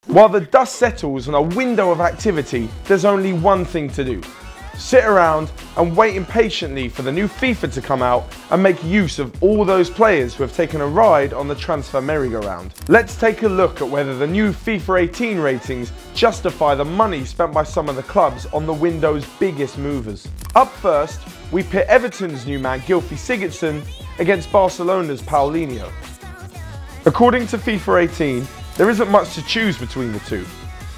While the dust settles on a window of activity, there's only one thing to do. Sit around and wait impatiently for the new FIFA to come out and make use of all those players who have taken a ride on the transfer merry-go-round. Let's take a look at whether the new FIFA 18 ratings justify the money spent by some of the clubs on the window's biggest movers. Up first, we pit Everton's new man Gylfi Sigurðsson against Barcelona's Paulinho. According to FIFA 18, there isn't much to choose between the two.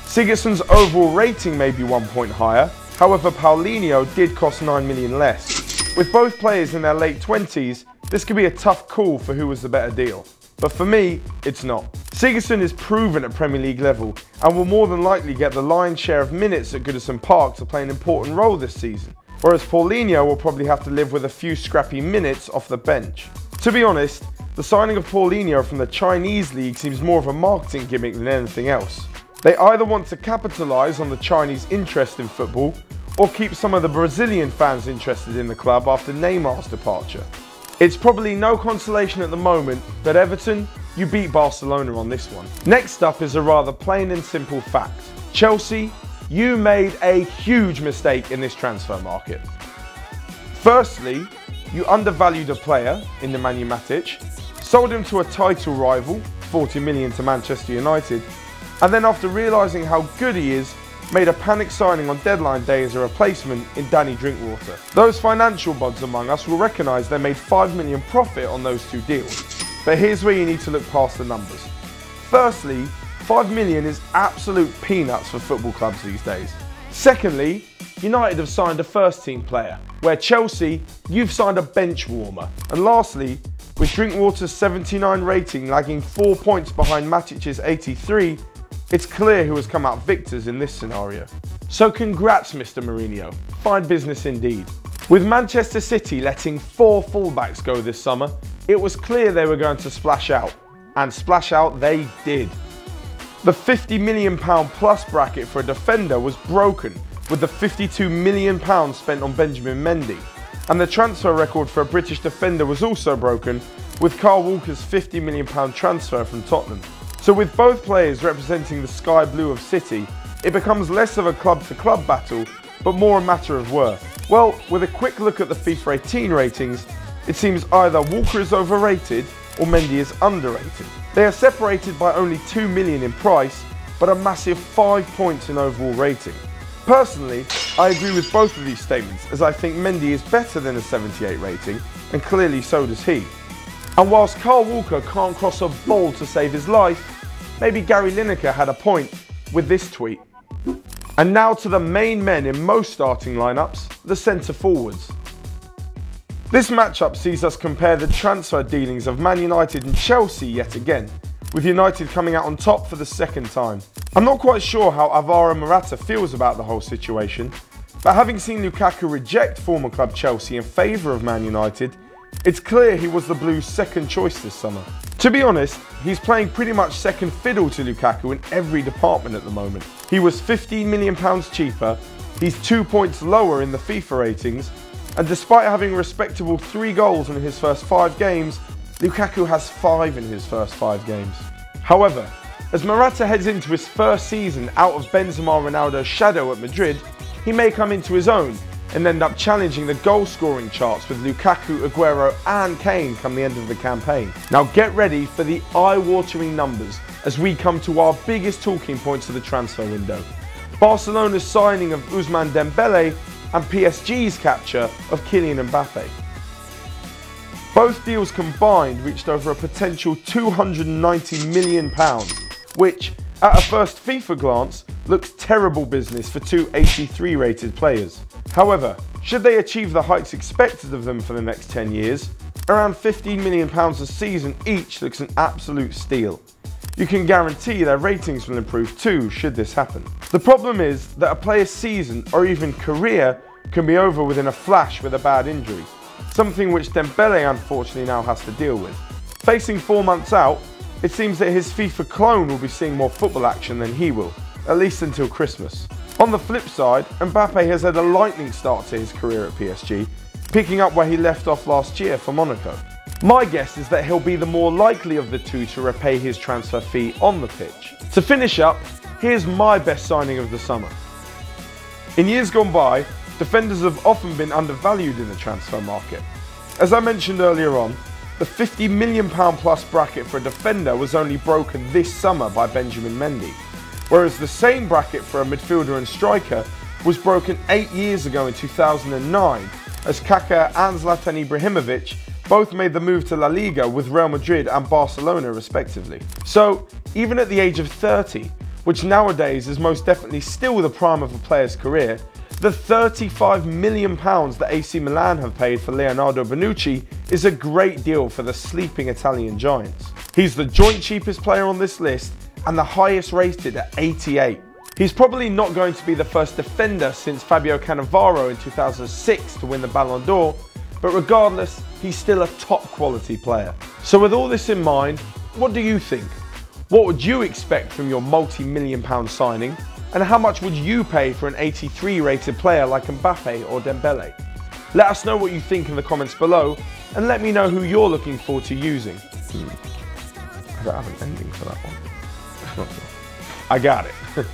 Sigurdsson's overall rating may be 1 point higher, however Paulinho did cost 9 million less. With both players in their late 20s, this could be a tough call for who was the better deal. But for me, it's not. Sigurðsson is proven at Premier League level and will more than likely get the lion's share of minutes at Goodison Park to play an important role this season, whereas Paulinho will probably have to live with a few scrappy minutes off the bench. To be honest, the signing of Paulinho from the Chinese league seems more of a marketing gimmick than anything else. They either want to capitalise on the Chinese interest in football or keep some of the Brazilian fans interested in the club after Neymar's departure. It's probably no consolation at the moment, but Everton, you beat Barcelona on this one. Next up is a rather plain and simple fact. Chelsea, you made a huge mistake in this transfer market. Firstly, you undervalued a player in Nemanja Matic, sold him to a title rival, 40 million to Manchester United, and then after realising how good he is, made a panic signing on deadline day as a replacement in Danny Drinkwater. Those financial buds among us will recognise they made 5 million profit on those two deals. But here's where you need to look past the numbers. Firstly, 5 million is absolute peanuts for football clubs these days. Secondly, United have signed a first team player, where Chelsea, you've signed a bench warmer. And lastly, with Drinkwater's 79 rating lagging 4 points behind Matic's 83, it's clear who has come out victors in this scenario. So congrats, Mr. Mourinho. Fine business indeed. With Manchester City letting 4 fullbacks go this summer, it was clear they were going to splash out. And splash out they did. The £50 million plus bracket for a defender was broken with the £52 million spent on Benjamin Mendy. And the transfer record for a British defender was also broken with Kyle Walker's £50 million transfer from Tottenham. So with both players representing the sky blue of City, it becomes less of a club-to-club battle, but more a matter of worth. Well, with a quick look at the FIFA 18 ratings, it seems either Walker is overrated or Mendy is underrated. They are separated by only 2 million in price, but a massive 5 points in overall rating. Personally, I agree with both of these statements, as I think Mendy is better than a 78 rating, and clearly so does he. And whilst Kyle Walker can't cross a ball to save his life, maybe Gary Lineker had a point with this tweet. And now to the main men in most starting lineups, the centre forwards. This matchup sees us compare the transfer dealings of Man United and Chelsea yet again, with United coming out on top for the second time. I'm not quite sure how Alvaro Morata feels about the whole situation, but having seen Lukaku reject former club Chelsea in favour of Man United, it's clear he was the Blues' second choice this summer. To be honest, he's playing pretty much second fiddle to Lukaku in every department at the moment. He was £15 million cheaper, he's 2 points lower in the FIFA ratings, and despite having a respectable 3 goals in his first 5 games, Lukaku has 5 in his first 5 games. However, as Morata heads into his first season out of Benzema Ronaldo's shadow at Madrid, he may come into his own and end up challenging the goal-scoring charts with Lukaku, Aguero and Kane come the end of the campaign. Now get ready for the eye-watering numbers as we come to our biggest talking points of the transfer window. Barcelona's signing of Ousmane Dembele and PSG's capture of Kylian Mbappé. Both deals combined reached over a potential £290 million, which, at a first FIFA glance, looks terrible business for 2 83 rated players. However, should they achieve the heights expected of them for the next 10 years, around £15 million a season each looks an absolute steal. You can guarantee their ratings will improve too should this happen. The problem is that a player's season or even career can be over within a flash with a bad injury, something which Dembele unfortunately now has to deal with. Facing 4 months out, it seems that his FIFA clone will be seeing more football action than he will, at least until Christmas. On the flip side, Mbappé has had a lightning start to his career at PSG, picking up where he left off last year for Monaco. My guess is that he'll be the more likely of the two to repay his transfer fee on the pitch. To finish up, here's my best signing of the summer. In years gone by, defenders have often been undervalued in the transfer market. As I mentioned earlier on, the £50 million plus bracket for a defender was only broken this summer by Benjamin Mendy, whereas the same bracket for a midfielder and striker was broken 8 years ago in 2009, as Kaká and Zlatan Ibrahimovic both made the move to La Liga with Real Madrid and Barcelona respectively. So, even at the age of 30, which nowadays is most definitely still the prime of a player's career, the £35 million that AC Milan have paid for Leonardo Bonucci is a great deal for the sleeping Italian giants. He's the joint cheapest player on this list and the highest rated at 88. He's probably not going to be the first defender since Fabio Cannavaro in 2006 to win the Ballon d'Or, but regardless, he's still a top quality player. So with all this in mind, what do you think? What would you expect from your multi-million pound signing? And how much would you pay for an 83 rated player like Mbappé or Dembele? Let us know what you think in the comments below, and let me know who you're looking forward to using. I don't have an ending for that one. I got it.